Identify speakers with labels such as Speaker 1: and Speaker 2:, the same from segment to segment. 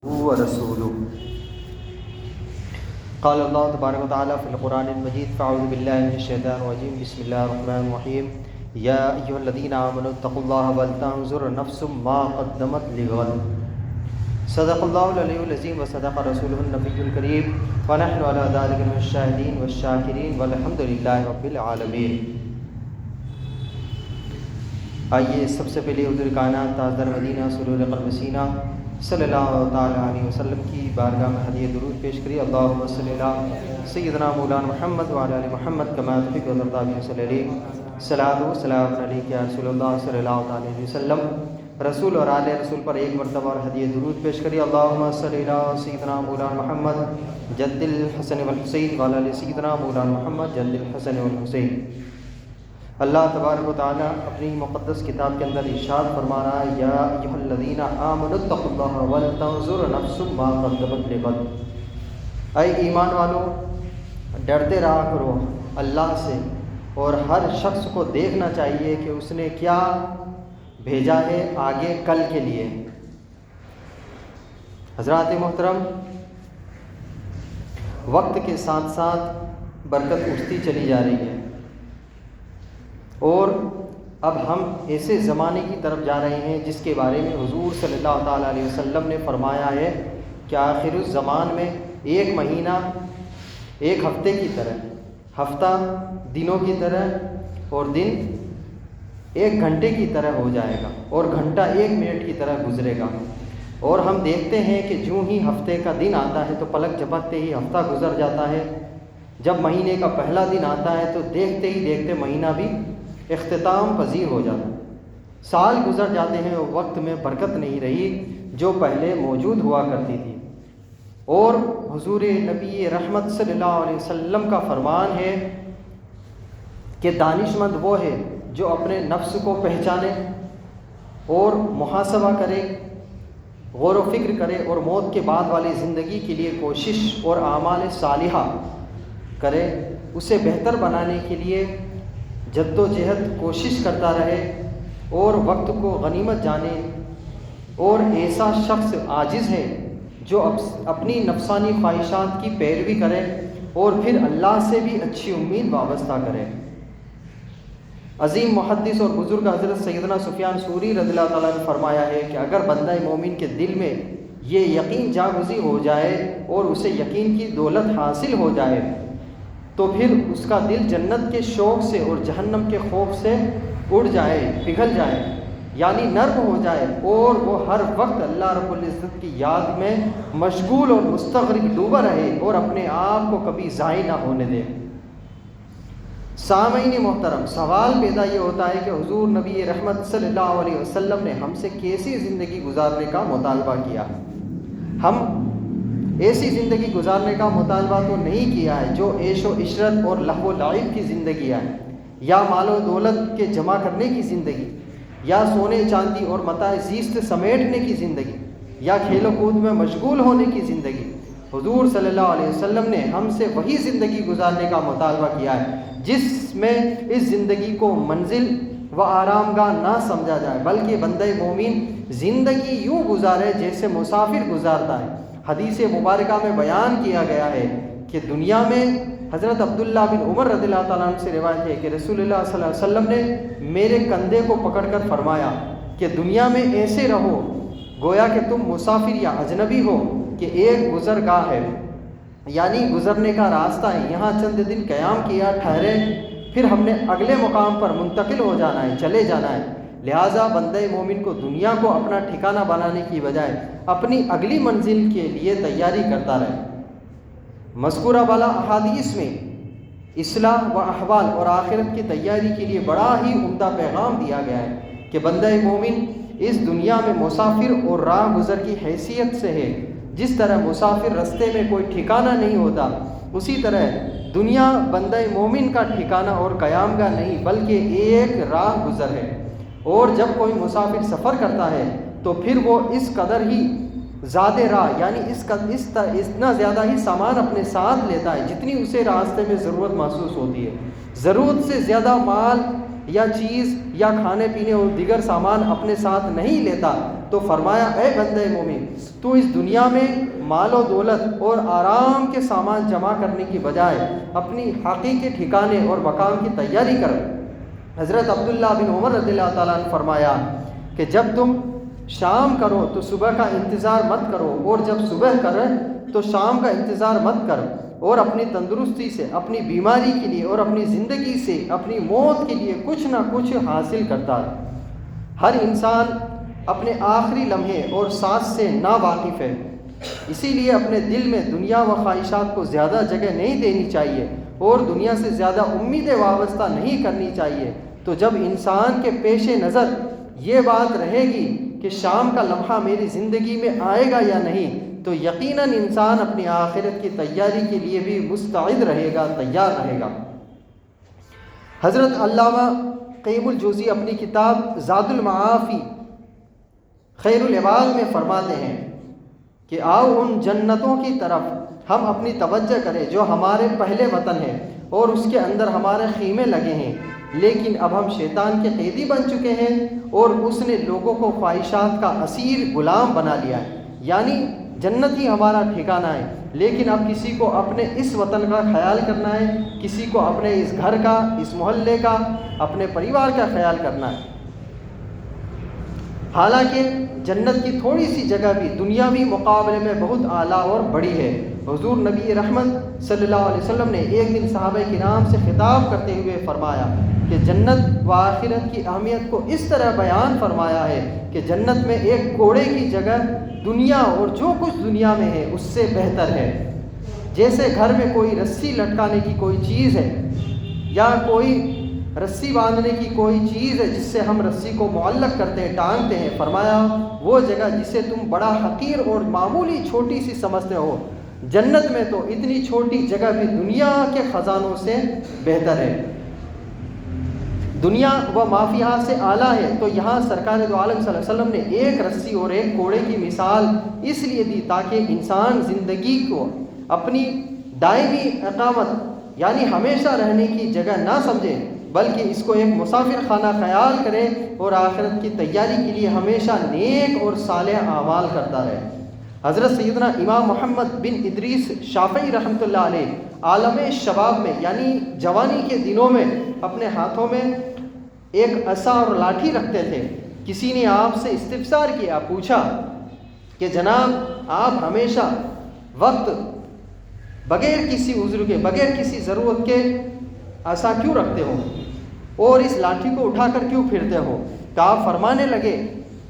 Speaker 1: ورسوله. قال الله تبارك وتعالى في القرآن المجيد: فأعوذ بالله من الشيطان الرجيم. بسم الله الرحمن الرحيم. يا أيها الذين آمنوا اتقوا الله ولتنظر نفس ما قدمت لغد. صدق الله العلي العظيم وصدق رسوله النبي الكريم ونحن على ذلك من الشاهدين والشاكرين والحمد لله رب العالمين. آئیے سب سے پہلے حضور کائنات تاجدار مدینہ سرور قلب سینہ صلی اللہ تعالیٰ علیہ وسلم کی بارگاہ میں ہدیہ درود پیش کری. اللہم صلی علی سیدنا مولانا محمد وعلی آل محمد کما تحب وترضى صلی علیہ صلاۃ و سلام علیک یا رسول اللہ صلی اللہ تعالیٰ علیہ وسلم. رسول اور آل رسول پر ایک مرتبہ اور ہدیہ درود پیش کری. اللہم صلی علی سیدنا مولانا محمد جد الحسن والحسین وعلی آل سیدنا مولانا محمد جد الحسن والحسین. اللہ تبارک و تعالیٰ اپنی مقدس کتاب کے اندر ارشاد فرما رہا ہے: یا ایھا الذین آمنوا اتقوا اللہ ولتنظر نفس ما قدمت لغد. اے ایمان والو، ڈرتے رہا کرو اللہ سے، اور ہر شخص کو دیکھنا چاہیے کہ اس نے کیا بھیجا ہے آگے کل کے لیے. حضرات محترم، وقت کے ساتھ ساتھ برکت اٹھتی چلی جا رہی ہے، اور اب ہم ایسے زمانے کی طرف جا رہے ہیں جس کے بارے میں حضور صلی اللہ تعالیٰ علیہ وسلم نے فرمایا ہے کہ آخر الزمان میں ایک مہینہ ایک ہفتے کی طرح، ہفتہ دنوں کی طرح، اور دن ایک گھنٹے کی طرح ہو جائے گا، اور گھنٹہ ایک منٹ کی طرح گزرے گا. اور ہم دیکھتے ہیں کہ جو ہی ہفتے کا دن آتا ہے تو پلک جھپکتے ہی ہفتہ گزر جاتا ہے. جب مہینے کا پہلا دن آتا ہے تو دیکھتے ہی دیکھتے مہینہ بھی اختتام پذیر ہو جاتا ہے. سال گزر جاتے ہیں اور وقت میں برکت نہیں رہی جو پہلے موجود ہوا کرتی تھی. اور حضور نبی رحمت صلی اللہ علیہ وسلم کا فرمان ہے کہ دانش مند وہ ہے جو اپنے نفس کو پہچانے اور محاسبہ کرے، غور و فکر کرے، اور موت کے بعد والی زندگی کے لیے کوشش اور اعمال صالحہ کرے، اسے بہتر بنانے کے لیے جد و جہد کوشش کرتا رہے، اور وقت کو غنیمت جانے. اور ایسا شخص عاجز ہے جو اپنی نفسانی خواہشات کی پیروی کرے اور پھر اللہ سے بھی اچھی امید وابستہ کرے. عظیم محدث اور بزرگ حضرت سیدنا سفیان ثوری رضی اللہ تعالیٰ نے فرمایا ہے کہ اگر بندہ مومن کے دل میں یہ یقین جاگزی ہو جائے اور اسے یقین کی دولت حاصل ہو جائے تو پھر اس کا دل جنت کے شوق سے اور جہنم کے خوف سے اڑ جائے، پگھل جائے، یعنی نرم ہو جائے، اور وہ ہر وقت اللہ رب العزت کی یاد میں مشغول اور مستغرق ڈوبا رہے اور اپنے آپ کو کبھی ضائع نہ ہونے دے. سامعین محترم، سوال پیدا یہ ہوتا ہے کہ حضور نبی رحمت صلی اللہ علیہ وسلم نے ہم سے کیسی زندگی گزارنے کا مطالبہ کیا؟ ہم ایسی زندگی گزارنے کا مطالبہ تو نہیں کیا ہے جو عیش و عشرت اور لہو و لعب کی زندگی ہے، یا مال و دولت کے جمع کرنے کی زندگی، یا سونے چاندی اور متاع زیست سمیٹنے کی زندگی، یا کھیل و کود میں مشغول ہونے کی زندگی. حضور صلی اللہ علیہ وسلم نے ہم سے وہی زندگی گزارنے کا مطالبہ کیا ہے جس میں اس زندگی کو منزل و آرام گاہ نہ سمجھا جائے، بلکہ بندہ مومن زندگی یوں گزارے جیسے مسافر گزارتا ہے. حدیث مبارکہ میں بیان کیا گیا ہے کہ دنیا میں حضرت عبداللہ بن عمر رضی اللہ تعالیٰ عنہ سے روایت ہے کہ رسول اللہ صلی اللہ علیہ وسلم نے میرے کندھے کو پکڑ کر فرمایا کہ دنیا میں ایسے رہو گویا کہ تم مسافر یا اجنبی ہو کہ ایک گزرگاہ ہے، یعنی گزرنے کا راستہ ہے، یہاں چند دن قیام کیا، ٹھہرے، پھر ہم نے اگلے مقام پر منتقل ہو جانا ہے، چلے جانا ہے. لہٰذا بندہ مومن کو دنیا کو اپنا ٹھکانہ بنانے کی بجائے اپنی اگلی منزل کے لیے تیاری کرتا رہے. مذکورہ بالا احادیث میں اصلاح و احوال اور آخرت کی تیاری کے لیے بڑا ہی عمدہ پیغام دیا گیا ہے کہ بندہ مومن اس دنیا میں مسافر اور راہ گزر کی حیثیت سے ہے. جس طرح مسافر رستے میں کوئی ٹھکانہ نہیں ہوتا، اسی طرح دنیا بندہ مومن کا ٹھکانہ اور قیام گاہ نہیں بلکہ ایک راہ گزر ہے. اور جب کوئی مسافر سفر کرتا ہے تو پھر وہ اس قدر ہی زیادہ راہ، یعنی اتنا زیادہ ہی سامان اپنے ساتھ لیتا ہے جتنی اسے راستے میں ضرورت محسوس ہوتی ہے. ضرورت سے زیادہ مال یا چیز یا کھانے پینے اور دیگر سامان اپنے ساتھ نہیں لیتا، تو فرمایا اے بندے مومن، تو اس دنیا میں مال و دولت اور آرام کے سامان جمع کرنے کی بجائے اپنی حقیقی ٹھکانے اور مقام کی تیاری کر۔ حضرت عبداللہ بن عمر رضی اللہ تعالیٰ عنہ فرمایا کہ جب تم شام کرو تو صبح کا انتظار مت کرو، اور جب صبح کرے تو شام کا انتظار مت کر، اور اپنی تندرستی سے، اپنی بیماری کے لیے اور اپنی زندگی سے، اپنی موت کے لیے کچھ نہ کچھ حاصل کرتا ہے۔ ہر انسان اپنے آخری لمحے اور سانس سے نا واقف ہے، اسی لیے اپنے دل میں دنیا و خواہشات کو زیادہ جگہ نہیں دینی چاہیے اور دنیا سے زیادہ امیدیں وابستہ نہیں کرنی چاہیے۔ تو جب انسان کے پیش نظر یہ بات رہے گی کہ شام کا لمحہ میری زندگی میں آئے گا یا نہیں، تو یقیناً انسان اپنی آخرت کی تیاری کے لیے بھی مستعد رہے گا، تیار رہے گا۔ حضرت علامہ قیم الجوزی اپنی کتاب زاد المعاد فی خیر العباد میں فرماتے ہیں کہ آؤ ان جنتوں کی طرف ہم اپنی توجہ کریں جو ہمارے پہلے وطن ہے اور اس کے اندر ہمارے خیمے لگے ہیں، لیکن اب ہم شیطان کے قیدی بن چکے ہیں اور اس نے لوگوں کو خواہشات کا اسیر غلام بنا لیا ہے۔ یعنی جنت ہی ہمارا ٹھکانہ ہے، لیکن اب کسی کو اپنے اس وطن کا خیال کرنا ہے، کسی کو اپنے اس گھر کا، اس محلے کا، اپنے پریوار کا خیال کرنا ہے۔ حالانکہ جنت کی تھوڑی سی جگہ بھی دنیاوی مقابلے میں بہت اعلیٰ اور بڑی ہے۔ حضور نبی رحمت صلی اللہ علیہ وسلم نے ایک دن صحابہ کرام سے خطاب کرتے ہوئے فرمایا کہ جنت و آخرت کی اہمیت کو اس طرح بیان فرمایا ہے کہ جنت میں ایک گھوڑے کی جگہ دنیا اور جو کچھ دنیا میں ہے اس سے بہتر ہے۔ جیسے گھر میں کوئی رسی لٹکانے کی کوئی چیز ہے یا کوئی رسی باندھنے کی کوئی چیز ہے جس سے ہم رسی کو معلق کرتے ہیں، ٹانگتے ہیں، فرمایا وہ جگہ جسے تم بڑا حقیر اور معمولی چھوٹی سی سمجھتے ہو، جنت میں تو اتنی چھوٹی جگہ بھی دنیا کے خزانوں سے بہتر ہے۔ دنیا و مافیہ سے اعلیٰ ہے، تو یہاں سرکار دو عالم صلی اللہ علیہ وسلم نے ایک رسی اور ایک گھوڑے کی مثال اس لیے دی تاکہ انسان زندگی کو اپنی دائمی اقامت یعنی ہمیشہ رہنے کی جگہ نہ سمجھے، بلکہ اس کو ایک مسافر خانہ خیال کرے اور آخرت کی تیاری کے لیے ہمیشہ نیک اور صالح اعمال کرتا رہے۔ حضرت سیدنا امام محمد بن ادریس شافعی رحمۃ اللہ علیہ عالم شباب میں یعنی جوانی کے دنوں میں اپنے ہاتھوں میں ایک عصا اور لاٹھی رکھتے تھے۔ کسی نے آپ سے استفسار کیا، پوچھا کہ جناب آپ ہمیشہ وقت بغیر کسی عذر کے، بغیر کسی ضرورت کے عصا کیوں رکھتے ہو اور اس لاٹھی کو اٹھا کر کیوں پھرتے ہو؟ تو آپ فرمانے لگے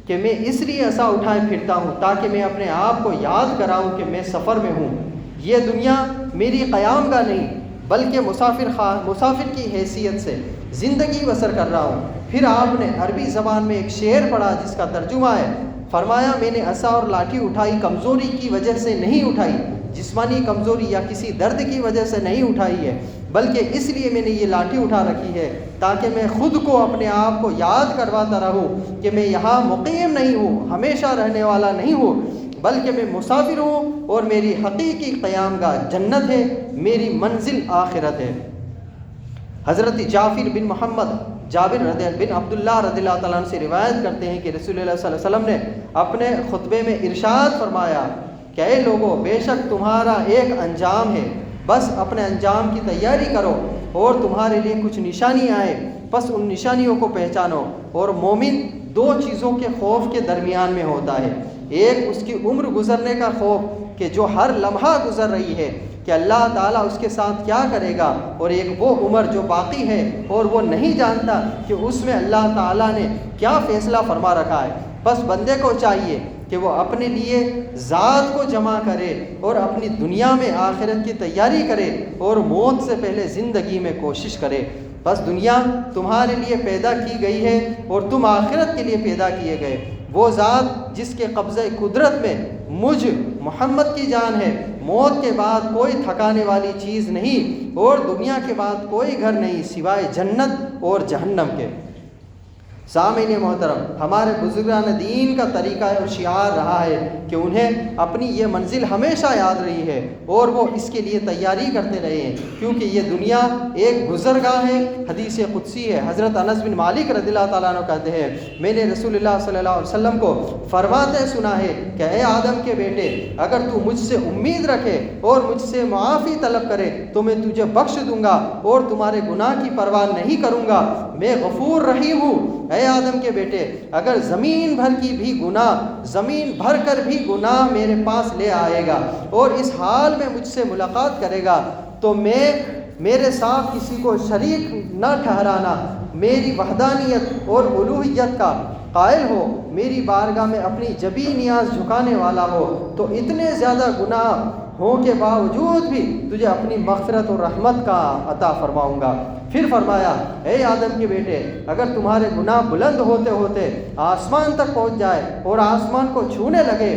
Speaker 1: کہ میں اس لیے عصا اٹھائے پھرتا ہوں تاکہ میں اپنے آپ کو یاد کراؤں کہ میں سفر میں ہوں، یہ دنیا میری قیام گاہ نہیں بلکہ مسافر کی حیثیت سے زندگی بسر کر رہا ہوں۔ پھر آپ نے عربی زبان میں ایک شعر پڑھا جس کا ترجمہ ہے، فرمایا میں نے عصا اور لاٹھی اٹھائی کمزوری کی وجہ سے نہیں اٹھائی، جسمانی کمزوری یا کسی درد کی وجہ سے نہیں اٹھائی ہے، بلکہ اس لیے میں نے یہ لاٹھی اٹھا رکھی ہے تاکہ میں خود کو اپنے آپ کو یاد کرواتا رہوں کہ میں یہاں مقیم نہیں ہوں، ہمیشہ رہنے والا نہیں ہوں، بلکہ میں مسافر ہوں اور میری حقیقی قیام گاہ جنت ہے، میری منزل آخرت ہے۔ حضرت جعفر بن محمد جابر بن عبداللہ رضی اللہ تعالیٰ عنہ سے روایت کرتے ہیں کہ رسول اللہ صلی اللہ علیہ وسلم نے اپنے خطبے میں ارشاد فرمایا کہ اے لوگو، بے شک تمہارا ایک انجام ہے، بس اپنے انجام کی تیاری کرو اور تمہارے لیے کچھ نشانیاں آئے، بس ان نشانیوں کو پہچانو۔ اور مومن دو چیزوں کے خوف کے درمیان میں ہوتا ہے، ایک اس کی عمر گزرنے کا خوف کہ جو ہر لمحہ گزر رہی ہے کہ اللہ تعالیٰ اس کے ساتھ کیا کرے گا، اور ایک وہ عمر جو باقی ہے اور وہ نہیں جانتا کہ اس میں اللہ تعالیٰ نے کیا فیصلہ فرما رکھا ہے۔ بس بندے کو چاہیے کہ وہ اپنے لیے ذات کو جمع کرے اور اپنی دنیا میں آخرت کی تیاری کرے اور موت سے پہلے زندگی میں کوشش کرے۔ بس دنیا تمہارے لیے پیدا کی گئی ہے اور تم آخرت کے لیے پیدا کیے گئے۔ وہ ذات جس کے قبضہ قدرت میں مجھ محمد کی جان ہے، موت کے بعد کوئی تھکانے والی چیز نہیں اور دنیا کے بعد کوئی گھر نہیں سوائے جنت اور جہنم کے۔ سامعین محترم، ہمارے بزرگان دین کا طریقہ اور شعار رہا ہے کہ انہیں اپنی یہ منزل ہمیشہ یاد رہی ہے اور وہ اس کے لیے تیاری کرتے رہے ہیں، کیونکہ یہ دنیا ایک گزرگاہ ہے۔ حدیث قدسی ہے، حضرت انس بن مالک رضی اللہ تعالیٰ عنہ کہتے ہیں میں نے رسول اللہ صلی اللہ علیہ وسلم کو فرماتے سنا ہے کہ اے آدم کے بیٹے، اگر تو مجھ سے امید رکھے اور مجھ سے معافی طلب کرے تو میں تجھے بخش دوں گا اور تمہارے گناہ کی پرواہ نہیں کروں گا، میں غفور رحیم ہوں۔ اے آدم کے بیٹے، اگر زمین بھر کی بھی گناہ، زمین بھر کر بھی گناہ میرے پاس لے آئے گا اور اس حال میں مجھ سے ملاقات کرے گا تو میرے ساتھ کسی کو شریک نہ ٹھہرانا، میری وحدانیت اور الوہیت کا قائل ہو، میری بارگاہ میں اپنی جبی نیاز جھکانے والا ہو، تو اتنے زیادہ گناہ ہوں کے باوجود بھی تجھے اپنی مغفرت اور رحمت کا عطا فرماؤں گا۔ پھر فرمایا اے آدم کے بیٹے، اگر تمہارے گناہ بلند ہوتے ہوتے آسمان تک پہنچ جائے اور آسمان کو چھونے لگے،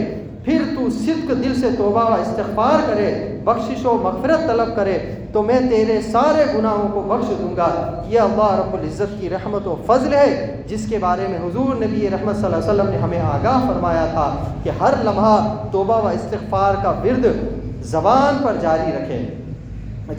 Speaker 1: پھر تو صدق دل سے توبہ و استغفار کرے، بخشش و مغفرت طلب کرے، تو میں تیرے سارے گناہوں کو بخش دوں گا۔ یہ اللہ رب العزت کی رحمت و فضل ہے، جس کے بارے میں حضور نبی رحمت صلی اللہ علیہ وسلم نے ہمیں آگاہ فرمایا تھا کہ ہر لمحہ توبہ و استغفار کا ورد زبان پر جاری رکھے۔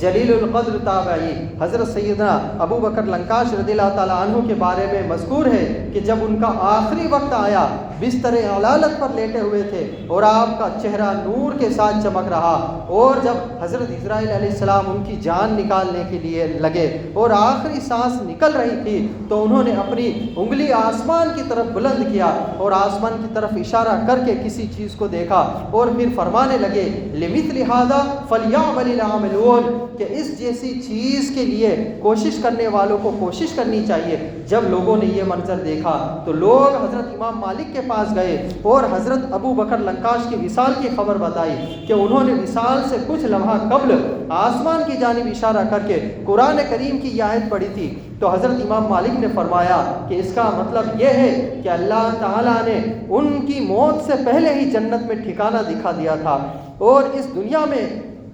Speaker 1: جلیل القدر تابعی حضرت سیدنا ابو بکر لنکاش رضی اللہ تعالیٰ عنہ کے بارے میں مذکور ہے کہ جب ان کا آخری وقت آیا، بستر علالت پر لیٹے ہوئے تھے اور آپ کا چہرہ نور کے ساتھ چمک رہا، اور جب حضرت اسرائیل علیہ السلام ان کی جان نکالنے کے لیے لگے اور آخری سانس نکل رہی تھی، تو انہوں نے اپنی انگلی آسمان کی طرف بلند کیا اور آسمان کی طرف اشارہ کر کے کسی چیز کو دیکھا اور پھر فرمانے لگے لِمِثْلِ هَذَا فَلْيَعْمَلِ الْعَامِلُونَ، کہ اس جیسی چیز کے لیے کوشش کرنے والوں کو کوشش کرنی چاہیے۔ جب لوگوں نے یہ منظر دیکھا تو لوگ حضرت امام مالک کے پاس گئے اور حضرت ابو بکر لنکاش کی وصال کی خبر بتائی کہ انہوں نے وصال سے کچھ لمحہ قبل آسمان کی جانب اشارہ کر کے قرآن کریم کی یہ آیت پڑھی تھی۔ تو حضرت امام مالک نے فرمایا کہ اس کا مطلب یہ ہے کہ اللہ تعالیٰ نے ان کی موت سے پہلے ہی جنت میں ٹھکانہ دکھا دیا تھا اور اس دنیا میں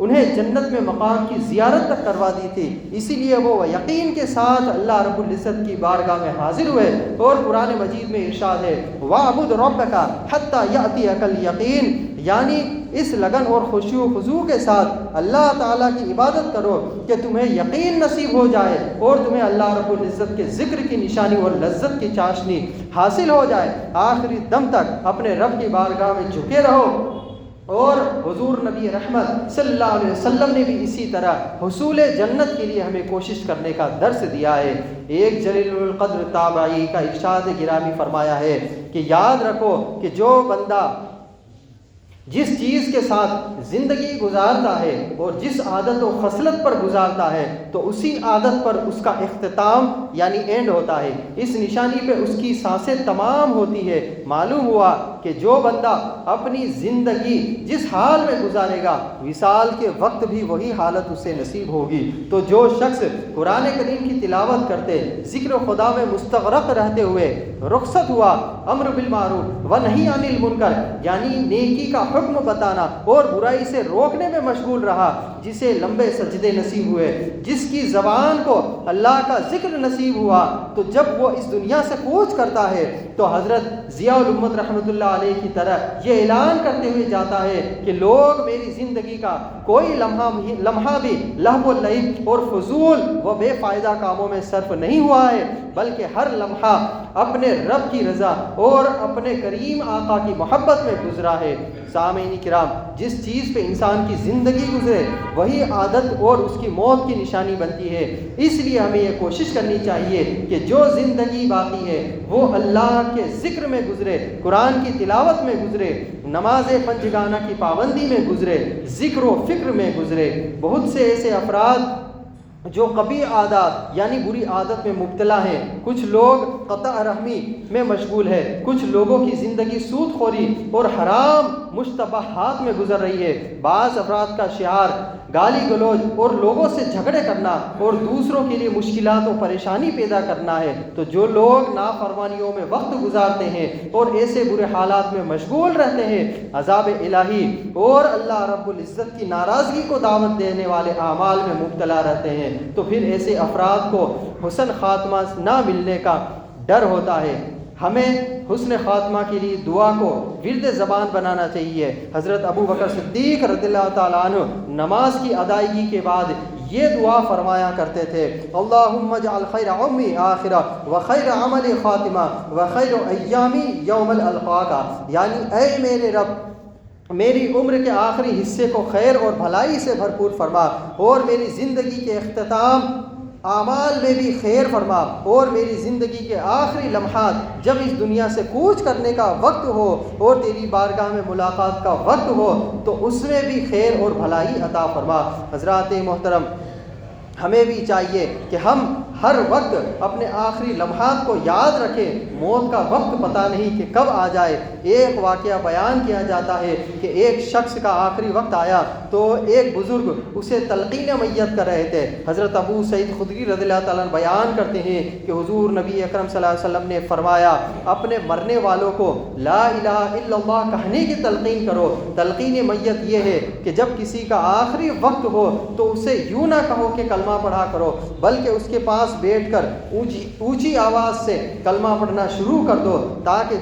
Speaker 1: انہیں جنت میں مقام کی زیارت تک کروا دی تھی، اسی لیے وہ یقین کے ساتھ اللہ رب العزت کی بارگاہ میں حاضر ہوئے۔ اور قرآن مجید میں ارشاد ہے وَاعْبُدْ رَبَّكَ حَتَّى يَأْتِيَكَ الْيَقِينُ، یعنی اس لگن اور خشوع و خضوع کے ساتھ اللہ تعالیٰ کی عبادت کرو کہ تمہیں یقین نصیب ہو جائے اور تمہیں اللہ رب العزت کے ذکر کی نشانی اور لذت کی چاشنی حاصل ہو جائے۔ آخری دم تک اپنے رب کی بارگاہ میں جھکے رہو۔ اور حضور نبی رحمت صلی اللہ علیہ وسلم نے بھی اسی طرح حصول جنت کے لیے ہمیں کوشش کرنے کا درس دیا ہے۔ ایک جلیل القدر تابعی کا ارشاد گرامی فرمایا ہے کہ یاد رکھو کہ جو بندہ جس چیز کے ساتھ زندگی گزارتا ہے اور جس عادت و خصلت پر گزارتا ہے تو اسی عادت پر اس کا اختتام یعنی اینڈ ہوتا ہے، اس نشانی پہ اس کی سانسیں تمام ہوتی ہے۔ معلوم ہوا کہ جو بندہ اپنی زندگی جس حال میں گزارے گا وصال کے وقت بھی وہی حالت اسے نصیب ہوگی۔ تو جو شخص قرآن کریم کی تلاوت کرتے ذکر خدا میں مستغرق رہتے ہوئے رخصت ہوا امر بالمعروف ونہی عن المنکر یعنی نیکی کا حکم بتانا اور برائی سے روکنے میں مشغول رہا، جسے لمبے سجدے نصیب ہوئے، جس کی زبان کو اللہ کا ذکر نصیب ہوا، تو جب وہ اس دنیا سے کوچ کرتا ہے تو حضرت ضیاء الامت رحمۃ اللہ علیہ کی طرح یہ اعلان کرتے ہوئے جاتا ہے کہ لوگ میری زندگی کا کوئی لمحہ بھی لہو و لعب اور فضول و بے فائدہ کاموں میں صرف نہیں ہوا ہے، بلکہ ہر لمحہ اپنے رب کی رضا اور اپنے کریم آقا کی محبت میں گزرا ہے۔ سامعین کرام، جس چیز پہ انسان کی زندگی گزرے وہی عادت اور اس کی موت کی نشانی بنتی ہے۔ اس لیے ہمیں یہ کوشش کرنی چاہیے کہ جو زندگی باقی ہے وہ اللہ کے ذکر میں گزرے، قرآن کی تلاوت میں گزرے، نماز پنجگانہ کی پابندی میں گزرے، ذکر و فکر میں گزرے۔ بہت سے ایسے افراد جو قبیح عادات یعنی بری عادت میں مبتلا ہیں، کچھ لوگ قطع رحمی میں مشغول ہے، کچھ لوگوں کی زندگی سود خوری اور حرام مشتبہات میں گزر رہی ہے۔ بعض افراد کا شعار گالی گلوچ اور لوگوں سے جھگڑے کرنا اور دوسروں کے لیے مشکلات و پریشانی پیدا کرنا ہے۔ تو جو لوگ نافرمانیوں میں وقت گزارتے ہیں اور ایسے برے حالات میں مشغول رہتے ہیں، عذاب الہی اور اللہ رب العزت کی ناراضگی کو دعوت دینے والے اعمال میں مبتلا رہتے ہیں، تو پھر ایسے افراد کو حسن خاتمہ نہ ملنے کا ڈر ہوتا ہے۔ ہمیں حسن خاتمہ کے لیے دعا کو ورد زبان بنانا چاہیے۔ حضرت ابو بکر صدیق رضی اللہ تعالیٰ عنہ نماز کی ادائیگی کے بعد یہ دعا فرمایا کرتے تھے، اللہم اجعل خیر عمری آخرہ وخیر عمل خاتمہ وخیر ایامی یوم الالقاکا، یعنی اے میرے رب میری عمر کے آخری حصے کو خیر اور بھلائی سے بھرپور فرما، اور میری زندگی کے اختتام اعمال میں بھی خیر فرما، اور میری زندگی کے آخری لمحات جب اس دنیا سے کوچ کرنے کا وقت ہو اور تیری بارگاہ میں ملاقات کا وقت ہو تو اس میں بھی خیر اور بھلائی عطا فرما۔ حضرات محترم، ہمیں بھی چاہیے کہ ہم ہر وقت اپنے آخری لمحات کو یاد رکھیں۔ موت کا وقت پتہ نہیں کہ کب آ جائے۔ ایک واقعہ بیان کیا جاتا ہے کہ ایک شخص کا آخری وقت آیا تو ایک بزرگ اسے تلقین میت کر رہے تھے۔ حضرت ابو سعید خدری رضی اللہ تعالیٰ عنہ بیان کرتے ہیں کہ حضور نبی اکرم صلی اللہ علیہ وسلم نے فرمایا، اپنے مرنے والوں کو لا الہ الا اللہ کہنے کی تلقین کرو۔ تلقین میت یہ ہے کہ جب کسی کا آخری وقت ہو تو اسے یوں نہ کہو کہ کلمہ پڑھا کرو، بلکہ اس کے پاس بیٹھ کر اونچی آواز سے کلمہ پڑھنا شروع کر دو، تاکہ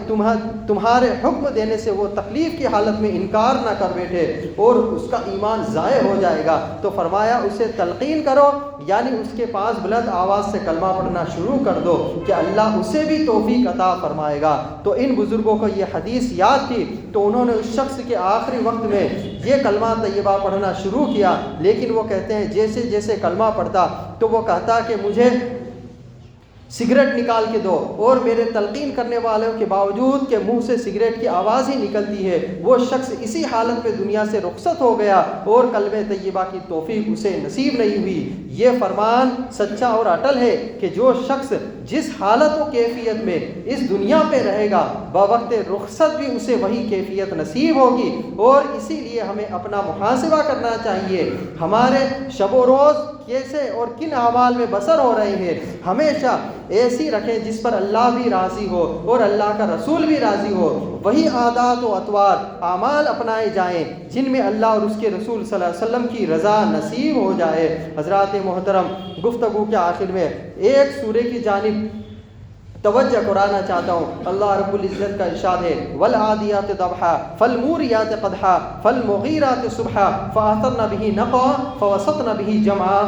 Speaker 1: تمہارے حکم دینے سے وہ تکلیف کی حالت میں انکار نہ کر بیٹھے اور اس کا ایمان ضائع ہو جائے گا۔ تو فرمایا اسے تلقین کرو، یعنی اس کے پاس بلند آواز سے کلمہ پڑھنا شروع کر دو کہ اللہ اسے بھی توفیق عطا فرمائے گا۔ تو ان بزرگوں کو یہ حدیث یاد تھی تو انہوں نے اس شخص کے آخری وقت میں یہ کلمہ طیبہ پڑھنا شروع کیا، لیکن وہ کہتے ہیں جیسے جیسے کلمہ پڑھتا تو وہ کہتا کہ مجھے سگریٹ نکال کے دو، اور میرے تلقین کرنے والوں کے باوجود کہ منہ سے سگریٹ کی آواز ہی نکلتی ہے، وہ شخص اسی حالت میں دنیا سے رخصت ہو گیا اور کلمہ طیبہ کی توفیق اسے نصیب نہیں ہوئی۔ یہ فرمان سچا اور اٹل ہے کہ جو شخص جس حالت و کیفیت میں اس دنیا پہ رہے گا بوقت رخصت بھی اسے وہی کیفیت نصیب ہوگی۔ اور اسی لیے ہمیں اپنا محاسبہ کرنا چاہیے، ہمارے شب و روز کیسے اور کن اعمال میں بسر ہو رہے ہیں۔ ہمیشہ ایسی رکھیں جس پر اللہ بھی راضی ہو اور اللہ کا رسول بھی راضی ہو، وہی عادات و اطوار اعمال اپنائے جائیں جن میں اللہ اور اس کے رسول صلی اللہ علیہ وسلم کی رضا نصیب ہو جائے۔ حضرات محترم، گفتگو کے آخر میں ایک سورے کی جانب توجہ کرانا چاہتا ہوں۔ اللہ رب العزت کا ارشاد ہے، والعادیات ضبحا فالموریات قدحا فالمغیرات صبحا فاثرن به نقعا فوسطن به جمعا۔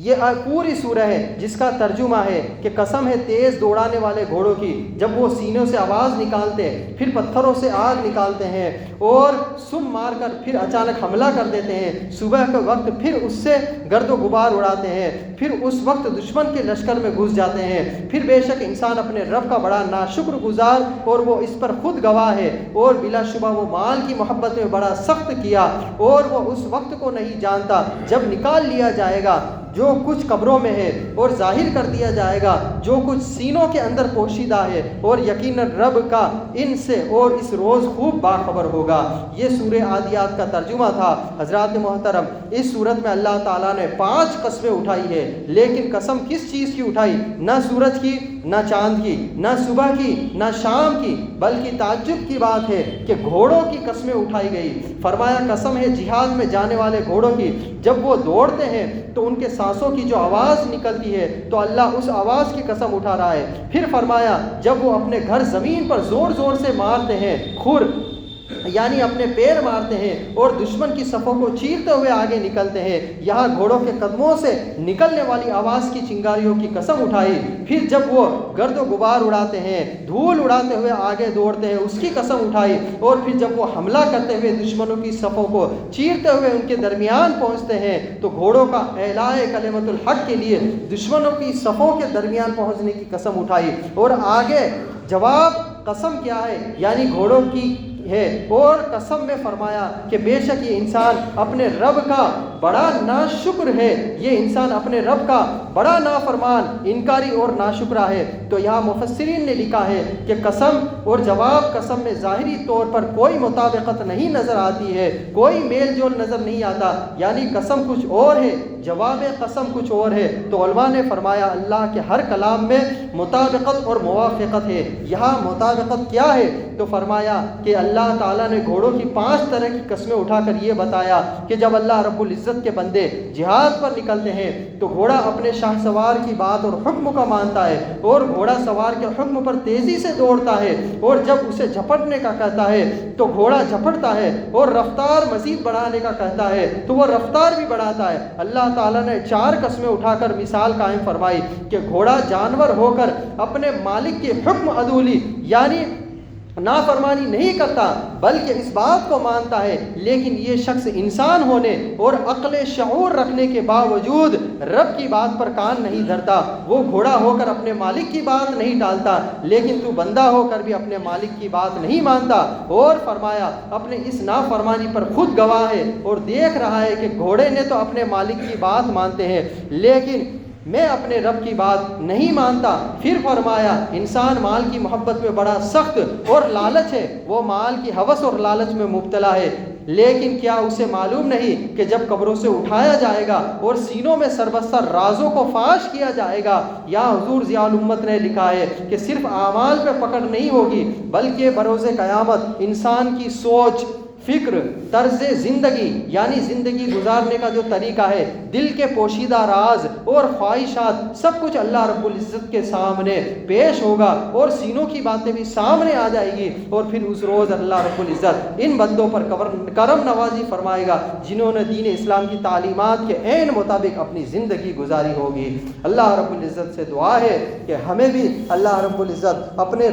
Speaker 1: یہ پوری سورہ ہے جس کا ترجمہ ہے کہ قسم ہے تیز دوڑانے والے گھوڑوں کی، جب وہ سینوں سے آواز نکالتے پھر پتھروں سے آگ نکالتے ہیں اور سم مار کر پھر اچانک حملہ کر دیتے ہیں، صبح کے وقت پھر اس سے گرد و غبار اڑاتے ہیں، پھر اس وقت دشمن کے لشکر میں گھس جاتے ہیں۔ پھر بے شک انسان اپنے رب کا بڑا ناشکر گزار اور وہ اس پر خود گواہ ہے، اور بلا شبہ وہ مال کی محبت میں بڑا سخت کیا، اور وہ اس وقت کو نہیں جانتا جب نکال لیا جائے گا جو کچھ قبروں میں ہے، اور ظاہر کر دیا جائے گا جو کچھ سینوں کے اندر پوشیدہ ہے، اور یقیناً رب کا ان سے اور اس روز خوب باخبر ہوگا۔ یہ سورہ عادیات کا ترجمہ تھا۔ حضرات محترم، اس صورت میں اللہ تعالیٰ نے 5 قسمیں اٹھائی ہے، لیکن قسم کس چیز کی اٹھائی؟ نہ سورج کی، نہ چاند کی، نہ صبح کی، نہ شام کی، بلکہ تعجب کی بات ہے کہ گھوڑوں کی قسمیں اٹھائی گئی۔ فرمایا قسم ہے جہاد میں جانے والے گھوڑوں کی، جب وہ دوڑتے ہیں تو ان کے سانسوں کی جو آواز نکلتی ہے تو اللہ اس آواز کی قسم اٹھا رہا ہے۔ پھر فرمایا جب وہ اپنے گھر زمین پر زور زور سے مارتے ہیں، کھر یعنی اپنے پیر مارتے ہیں اور دشمن کی صفوں کو چیرتے ہوئے آگے نکلتے ہیں، یہاں گھوڑوں کے قدموں سے نکلنے والی آواز کی چنگاریوں کی قسم اٹھائی۔ پھر جب وہ گرد و غبار اڑاتے ہیں، دھول اڑاتے ہوئے آگے دوڑتے ہیں، اس کی قسم اٹھائی۔ اور پھر جب وہ حملہ کرتے ہوئے دشمنوں کی صفوں کو چیرتے ہوئے ان کے درمیان پہنچتے ہیں تو گھوڑوں کا اعلاء کلمۃ الحق کے لیے دشمنوں کی صفوں کے درمیان پہنچنے کی قسم اٹھائی۔ اور آگے جواب قسم کیا ہے؟ یعنی گھوڑوں کی ہے، اور قسم میں فرمایا کہ بے شک یہ انسان اپنے رب کا بڑا ناشکر ہے، یہ انسان اپنے رب کا بڑا نافرمان، انکاری اور ناشکرا ہے۔ تو یہاں مفسرین نے لکھا ہے کہ قسم اور جواب قسم میں ظاہری طور پر کوئی مطابقت نہیں نظر آتی ہے، کوئی میل جول نظر نہیں آتا، یعنی قسم کچھ اور ہے جواب قسم کچھ اور ہے۔ تو علماء نے فرمایا اللہ کے ہر کلام میں مطابقت اور موافقت ہے۔ یہاں مطابقت کیا ہے؟ تو فرمایا کہ اللہ تعالیٰ نے گھوڑوں کی 5 طرح کی قسمیں اٹھا کر یہ بتایا کہ جب اللہ رب العزت کے بندے جہاد پر نکلتے ہیں تو گھوڑا اپنے شاہ سوار کی بات اور حکم کا مانتا ہے اور گھوڑا سوار کے حکم پر تیزی سے دوڑتا ہے، اور جب اسے جھپٹنے کا کہتا ہے تو گھوڑا جھپٹتا ہے، اور رفتار مزید بڑھانے کا کہتا ہے تو وہ رفتار بھی بڑھاتا ہے۔ اللہ تعالیٰ نے 4 قسمیں اٹھا کر مثال قائم فرمائی کہ گھوڑا جانور ہو کر اپنے مالک کے حکم عدولی یعنی نافرمانی نہیں کرتا بلکہ اس بات کو مانتا ہے، لیکن یہ شخص انسان ہونے اور عقل شعور رکھنے کے باوجود رب کی بات پر کان نہیں دھرتا۔ وہ گھوڑا ہو کر اپنے مالک کی بات نہیں ٹالتا، لیکن تو بندہ ہو کر بھی اپنے مالک کی بات نہیں مانتا۔ اور فرمایا اپنے اس نافرمانی پر خود گواہ ہے اور دیکھ رہا ہے کہ گھوڑے نے تو اپنے مالک کی بات مانتے ہیں لیکن میں اپنے رب کی بات نہیں مانتا۔ پھر فرمایا انسان مال کی محبت میں بڑا سخت اور لالچ ہے، وہ مال کی ہوس اور لالچ میں مبتلا ہے، لیکن کیا اسے معلوم نہیں کہ جب قبروں سے اٹھایا جائے گا اور سینوں میں سربستہ رازوں کو فاش کیا جائے گا۔ یا حضور ضیاء الامت نے لکھا ہے کہ صرف اعمال پہ پکڑ نہیں ہوگی بلکہ بروز قیامت انسان کی سوچ، فکر، طرز زندگی یعنی زندگی گزارنے کا جو طریقہ ہے، دل کے پوشیدہ راز اور خواہشات سب کچھ اللہ رب العزت کے سامنے پیش ہوگا اور سینوں کی باتیں بھی سامنے آ جائے گی، اور پھر اس روز اللہ رب العزت ان بندوں پر کرم نوازی فرمائے گا جنہوں نے دین اسلام کی تعلیمات کے عین مطابق اپنی زندگی گزاری ہوگی۔ اللہ رب العزت سے دعا ہے کہ ہمیں بھی اللہ رب العزت اپنے